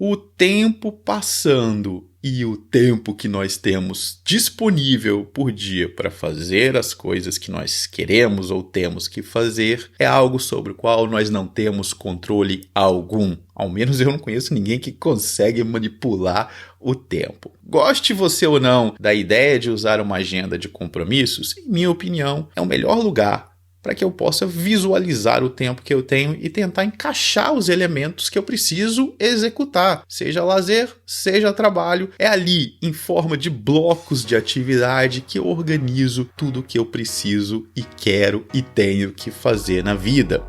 O tempo passando e o tempo que nós temos disponível por dia para fazer as coisas que nós queremos ou temos que fazer é algo sobre o qual nós não temos controle algum. Ao menos eu não conheço ninguém que consegue manipular o tempo. Goste você ou não da ideia de usar uma agenda de compromissos, em minha opinião, é o melhor lugar para que eu possa visualizar o tempo que eu tenho e tentar encaixar os elementos que eu preciso executar, seja lazer, seja trabalho. É ali, em forma de blocos de atividade, que eu organizo tudo o que eu preciso e quero e tenho que fazer na vida.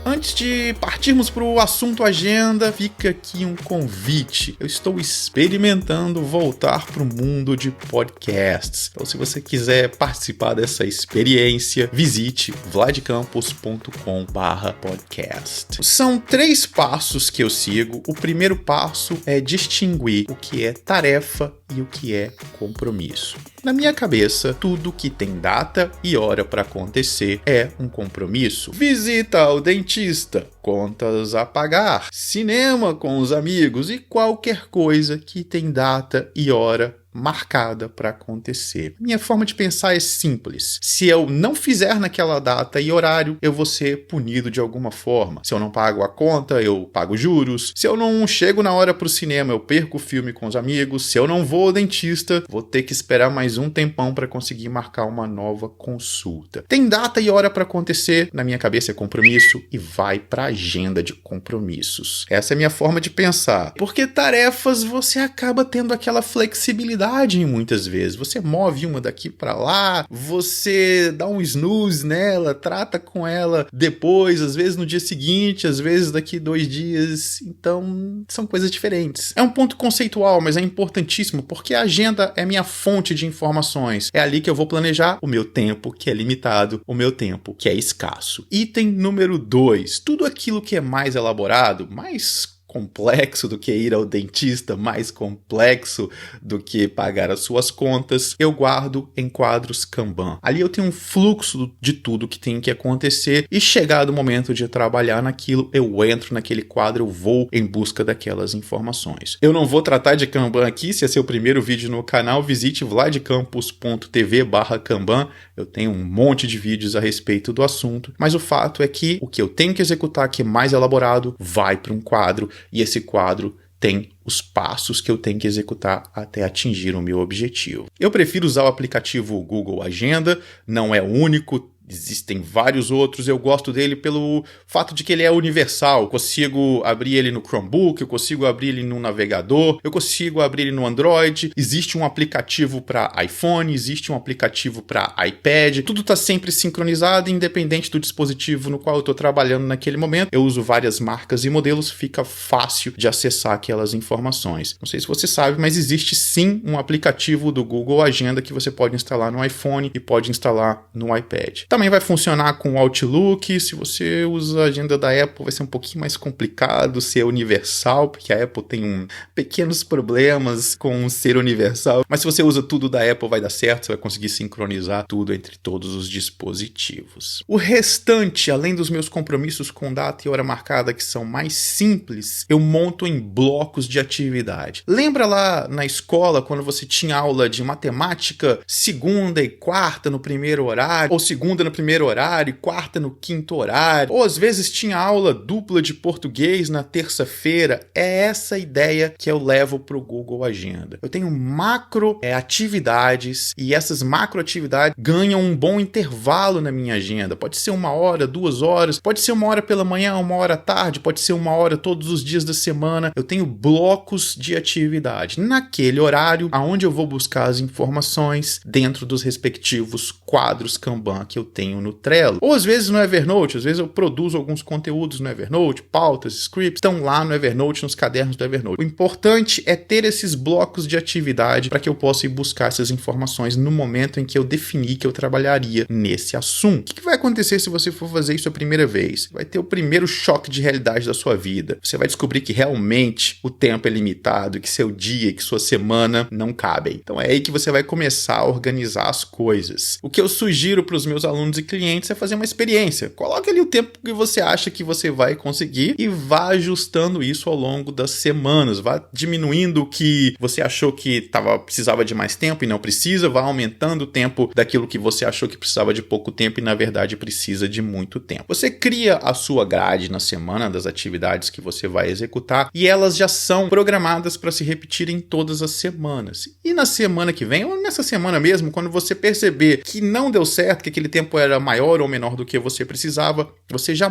Antes de partirmos para o assunto agenda, fica aqui um convite. Eu estou experimentando voltar para o mundo de podcasts. Então, se você quiser participar dessa experiência, visite vladcampos.com/podcast. São 3 passos que eu sigo. O primeiro passo é distinguir o que é tarefa e o que é compromisso. Na minha cabeça, tudo que tem data e hora para acontecer é um compromisso. Visita ao dentista, contas a pagar, cinema com os amigos e qualquer coisa que tem data e hora marcada para acontecer. Minha forma de pensar é simples. Se eu não fizer naquela data e horário, eu vou ser punido de alguma forma. Se eu não pago a conta, eu pago juros. Se eu não chego na hora para o cinema, eu perco o filme com os amigos. Se eu não vou ao dentista, vou ter que esperar mais um tempão para conseguir marcar uma nova consulta. Tem data e hora para acontecer, na minha cabeça é compromisso e vai para a agenda de compromissos. Essa é a minha forma de pensar. Porque tarefas você acaba tendo aquela flexibilidade muitas vezes. Você move uma daqui para lá, você dá um snooze nela, trata com ela depois, às vezes no dia seguinte, às vezes daqui 2 dias. Então, são coisas diferentes. É um ponto conceitual, mas é importantíssimo porque a agenda é minha fonte de informações. É ali que eu vou planejar o meu tempo, que é limitado, o meu tempo, que é escasso. Item número 2. Tudo aquilo que é mais elaborado, mais complexo do que ir ao dentista, mais complexo do que pagar as suas contas, eu guardo em quadros Kanban. Ali eu tenho um fluxo de tudo que tem que acontecer e chegado o momento de trabalhar naquilo, eu entro naquele quadro, eu vou em busca daquelas informações. Eu não vou tratar de Kanban aqui, se é seu primeiro vídeo no canal, visite vladcampos.tv/Kanban. Eu tenho um monte de vídeos a respeito do assunto, mas o fato é que o que eu tenho que executar, que é mais elaborado, vai para um quadro. E esse quadro tem os passos que eu tenho que executar até atingir o meu objetivo. Eu prefiro usar o aplicativo Google Agenda, não é o único. Existem vários outros, eu gosto dele pelo fato de que ele é universal. Eu consigo abrir ele no Chromebook, eu consigo abrir ele no navegador, eu consigo abrir ele no Android. Existe um aplicativo para iPhone, existe um aplicativo para iPad. Tudo está sempre sincronizado, independente do dispositivo no qual eu estou trabalhando naquele momento. Eu uso várias marcas e modelos, fica fácil de acessar aquelas informações. Não sei se você sabe, mas existe sim um aplicativo do Google Agenda que você pode instalar no iPhone e pode instalar no iPad. Também vai funcionar com o Outlook. Se você usa a agenda da Apple, vai ser um pouquinho mais complicado ser universal, porque a Apple tem pequenos problemas com ser universal. Mas se você usa tudo da Apple, vai dar certo, você vai conseguir sincronizar tudo entre todos os dispositivos. O restante, além dos meus compromissos com data e hora marcada, que são mais simples, eu monto em blocos de atividade. Lembra lá na escola, quando você tinha aula de matemática, segunda e quarta no primeiro horário, ou segunda no primeiro horário, quarta no quinto horário, ou às vezes tinha aula dupla de português na terça-feira? É essa ideia que eu levo para o Google Agenda. Eu tenho macro atividades e essas macro atividades ganham um bom intervalo na minha agenda. Pode ser 1 hora, 2 horas, pode ser 1 hora pela manhã, 1 hora à tarde, pode ser 1 hora todos os dias da semana. Eu tenho blocos de atividade. Naquele horário, aonde eu vou buscar as informações dentro dos respectivos quadros Kanban que eu tenho no Trello. Ou às vezes no Evernote, às vezes eu produzo alguns conteúdos no Evernote, pautas, scripts, estão lá no Evernote, nos cadernos do Evernote. O importante é ter esses blocos de atividade para que eu possa ir buscar essas informações no momento em que eu defini que eu trabalharia nesse assunto. O que vai acontecer se você for fazer isso a primeira vez? Vai ter o primeiro choque de realidade da sua vida. Você vai descobrir que realmente o tempo é limitado, que seu dia, que sua semana não cabem. Então é aí que você vai começar a organizar as coisas. O que eu sugiro para os meus alunos e clientes é fazer uma experiência. Coloque ali o tempo que você acha que você vai conseguir e vá ajustando isso ao longo das semanas. Vá diminuindo o que você achou que precisava de mais tempo e não precisa, vá aumentando o tempo daquilo que você achou que precisava de pouco tempo e na verdade precisa de muito tempo. Você cria a sua grade na semana das atividades que você vai executar e elas já são programadas para se repetirem todas as semanas. E na semana que vem, ou nessa semana mesmo, quando você perceber que não deu certo, que aquele tempo era maior ou menor do que você precisava, você já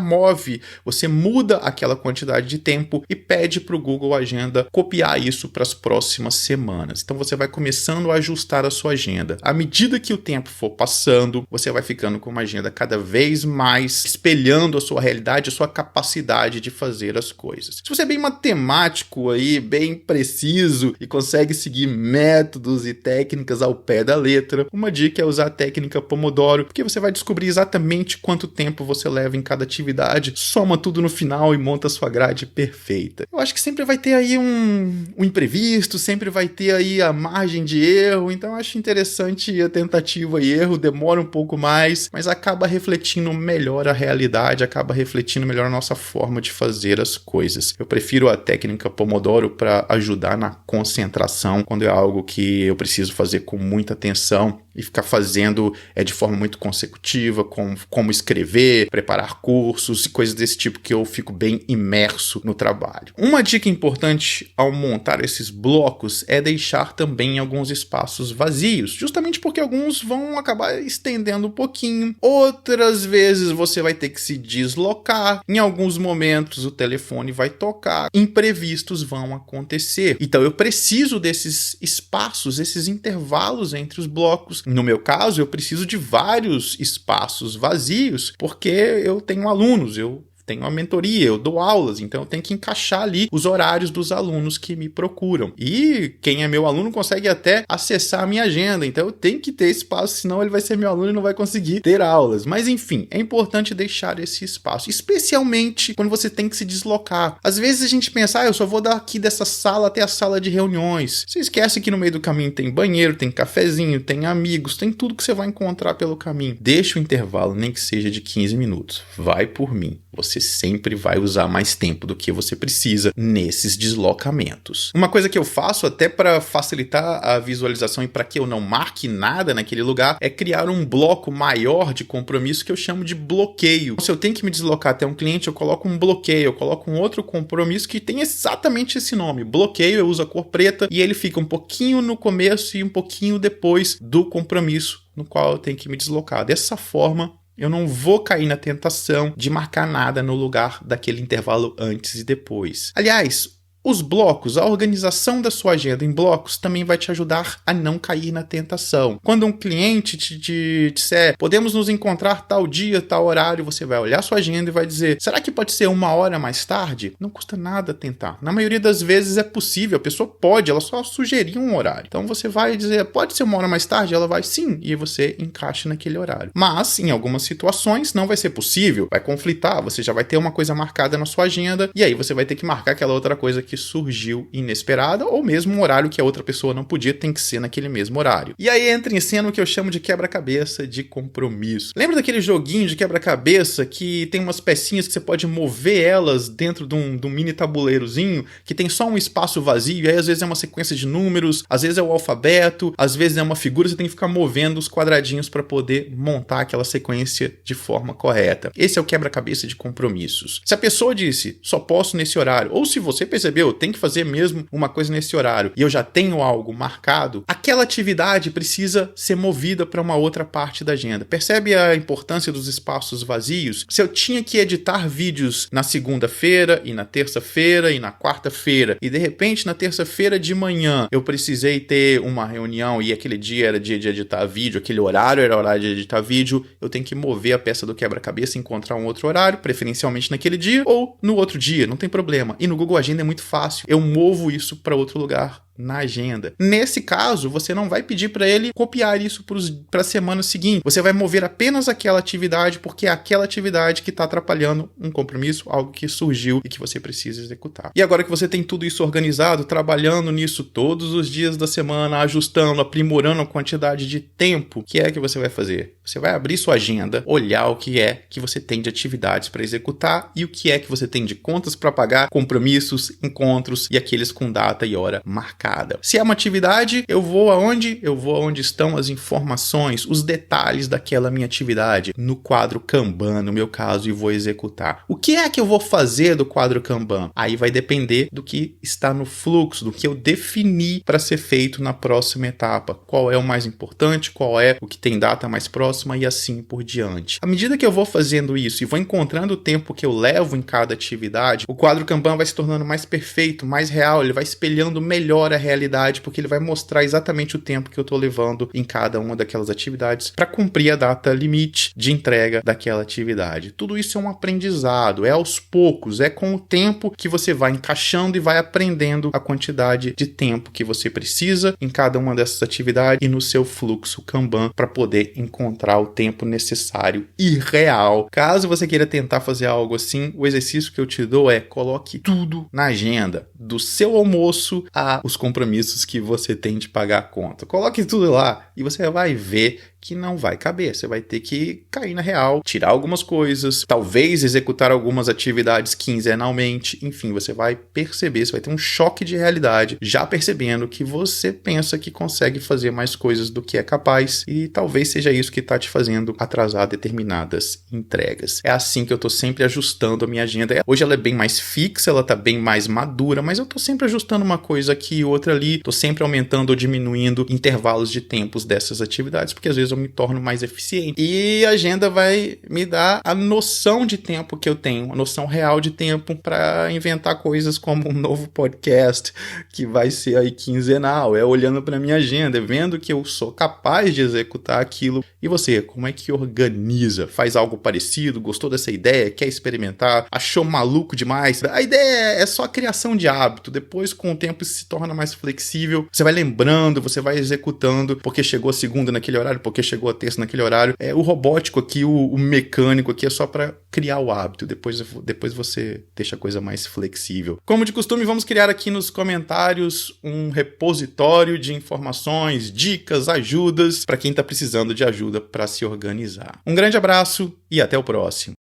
você muda aquela quantidade de tempo e pede para o Google Agenda copiar isso para as próximas semanas. Então você vai começando a ajustar a sua agenda. À medida que o tempo for passando, você vai ficando com uma agenda cada vez mais espelhando a sua realidade, a sua capacidade de fazer as coisas. Se você é bem matemático aí, bem preciso e consegue seguir métodos e técnicas ao pé da letra, uma dica é usar a técnica Pomodoro, porque você vai descobrir exatamente quanto tempo você leva em cada atividade, soma tudo no final e monta a sua grade perfeita. Eu acho que sempre vai ter aí um imprevisto, sempre vai ter aí a margem de erro, então eu acho interessante a tentativa e erro, demora um pouco mais, mas acaba refletindo melhor a realidade, acaba refletindo melhor a nossa forma de fazer as coisas. Eu prefiro a técnica Pomodoro para ajudar na concentração, quando é algo que eu preciso fazer com muita atenção e ficar fazendo de forma muito consecutiva, como escrever, preparar cursos e coisas desse tipo que eu fico bem imerso no trabalho. Uma dica importante ao montar esses blocos é deixar também alguns espaços vazios, justamente porque alguns vão acabar estendendo um pouquinho, outras vezes você vai ter que se deslocar, em alguns momentos o telefone vai tocar, imprevistos vão acontecer. Então eu preciso desses espaços, esses intervalos entre os blocos. No meu caso, eu preciso de vários espaços vazios, porque eu tenho alunos, eu tenho uma mentoria, eu dou aulas, então eu tenho que encaixar ali os horários dos alunos que me procuram. E quem é meu aluno consegue até acessar a minha agenda, então eu tenho que ter espaço, senão ele vai ser meu aluno e não vai conseguir ter aulas. Mas enfim, é importante deixar esse espaço, especialmente quando você tem que se deslocar. Às vezes a gente pensa, eu só vou daqui dessa sala até a sala de reuniões. Você esquece que no meio do caminho tem banheiro, tem cafezinho, tem amigos, tem tudo que você vai encontrar pelo caminho. Deixa o intervalo, nem que seja de 15 minutos. Vai por mim. Você sempre vai usar mais tempo do que você precisa nesses deslocamentos. Uma coisa que eu faço até para facilitar a visualização e para que eu não marque nada naquele lugar é criar um bloco maior de compromisso que eu chamo de bloqueio. Se eu tenho que me deslocar até um cliente, eu coloco um bloqueio, eu coloco um outro compromisso que tem exatamente esse nome. Bloqueio, eu uso a cor preta e ele fica um pouquinho no começo e um pouquinho depois do compromisso no qual eu tenho que me deslocar. Dessa forma, eu não vou cair na tentação de marcar nada no lugar daquele intervalo antes e depois. Aliás, os blocos, a organização da sua agenda em blocos também vai te ajudar a não cair na tentação. Quando um cliente te disser, podemos nos encontrar tal dia, tal horário, você vai olhar sua agenda e vai dizer, será que pode ser 1 hora mais tarde? Não custa nada tentar. Na maioria das vezes é possível, a pessoa pode, ela só sugeriu um horário. Então você vai dizer, pode ser 1 hora mais tarde? Ela vai, sim, e você encaixa naquele horário. Mas, em algumas situações, não vai ser possível, vai conflitar, você já vai ter uma coisa marcada na sua agenda, e aí você vai ter que marcar aquela outra coisa que surgiu inesperada, ou mesmo um horário que a outra pessoa não podia, tem que ser naquele mesmo horário. E aí entra em cena o que eu chamo de quebra-cabeça de compromisso. Lembra daquele joguinho de quebra-cabeça que tem umas pecinhas que você pode mover elas dentro de um mini tabuleirozinho, que tem só um espaço vazio, e aí às vezes é uma sequência de números, às vezes é o alfabeto, às vezes é uma figura, você tem que ficar movendo os quadradinhos para poder montar aquela sequência de forma correta. Esse é o quebra-cabeça de compromissos. Se a pessoa disse, só posso nesse horário, ou se você percebeu, tem que fazer mesmo uma coisa nesse horário e eu já tenho algo marcado, aquela atividade precisa ser movida para uma outra parte da agenda. Percebe a importância dos espaços vazios? Se eu tinha que editar vídeos na segunda-feira e na terça-feira e na quarta-feira e de repente na terça-feira de manhã eu precisei ter uma reunião e aquele dia era dia de editar vídeo, aquele horário era horário de editar vídeo, eu tenho que mover a peça do quebra-cabeça e encontrar um outro horário, preferencialmente naquele dia ou no outro dia, não tem problema. E no Google Agenda é muito fácil. Eu movo isso para outro lugar na agenda. Nesse caso, você não vai pedir para ele copiar isso para a semana seguinte. Você vai mover apenas aquela atividade, porque é aquela atividade que está atrapalhando um compromisso, algo que surgiu e que você precisa executar. E agora que você tem tudo isso organizado, trabalhando nisso todos os dias da semana, ajustando, aprimorando a quantidade de tempo, o que é que você vai fazer? Você vai abrir sua agenda, olhar o que é que você tem de atividades para executar e o que é que você tem de contas para pagar, compromissos, encontros e aqueles com data e hora marcada. Se é uma atividade, eu vou aonde? Eu vou aonde estão as informações, os detalhes daquela minha atividade, no quadro Kanban, no meu caso, e vou executar. O que é que eu vou fazer do quadro Kanban? Aí vai depender do que está no fluxo, do que eu defini para ser feito na próxima etapa. Qual é o mais importante, qual é o que tem data mais próxima e assim por diante. À medida que eu vou fazendo isso e vou encontrando o tempo que eu levo em cada atividade, o quadro Kanban vai se tornando mais perfeito, mais real, ele vai espelhando melhor a realidade, porque ele vai mostrar exatamente o tempo que eu estou levando em cada uma daquelas atividades para cumprir a data limite de entrega daquela atividade. Tudo isso é um aprendizado, é aos poucos, é com o tempo que você vai encaixando e vai aprendendo a quantidade de tempo que você precisa em cada uma dessas atividades e no seu fluxo Kanban para poder encontrar o tempo necessário e real. Caso você queira tentar fazer algo assim, o exercício que eu te dou é: coloque tudo na agenda, do seu almoço a os compromissos que você tem de pagar a conta. Coloque tudo lá e você vai ver que não vai caber. Você vai ter que cair na real, tirar algumas coisas, talvez executar algumas atividades quinzenalmente. Enfim, você vai perceber, você vai ter um choque de realidade, já percebendo que você pensa que consegue fazer mais coisas do que é capaz e talvez seja isso que está te fazendo atrasar determinadas entregas. É assim que eu estou sempre ajustando a minha agenda. Hoje ela é bem mais fixa, ela está bem mais madura, mas eu estou sempre ajustando uma coisa aqui e outra ali, estou sempre aumentando ou diminuindo intervalos de tempos dessas atividades, porque às vezes eu me torno mais eficiente. E a agenda vai me dar a noção de tempo que eu tenho, a noção real de tempo para inventar coisas como um novo podcast que vai ser aí quinzenal. É olhando para minha agenda, vendo que eu sou capaz de executar aquilo. E você, como é que organiza? Faz algo parecido? Gostou dessa ideia? Quer experimentar? Achou maluco demais? A ideia é só criação de hábito. Depois, com o tempo, isso se torna mais flexível. Você vai lembrando, você vai executando, porque chegou a segunda naquele horário, porque chegou a terça naquele horário. O robótico aqui, o mecânico aqui é só para criar o hábito. Depois você deixa a coisa mais flexível. Como de costume, vamos criar aqui nos comentários um repositório de informações, dicas, ajudas para quem está precisando de ajuda para se organizar. Um grande abraço e até o próximo.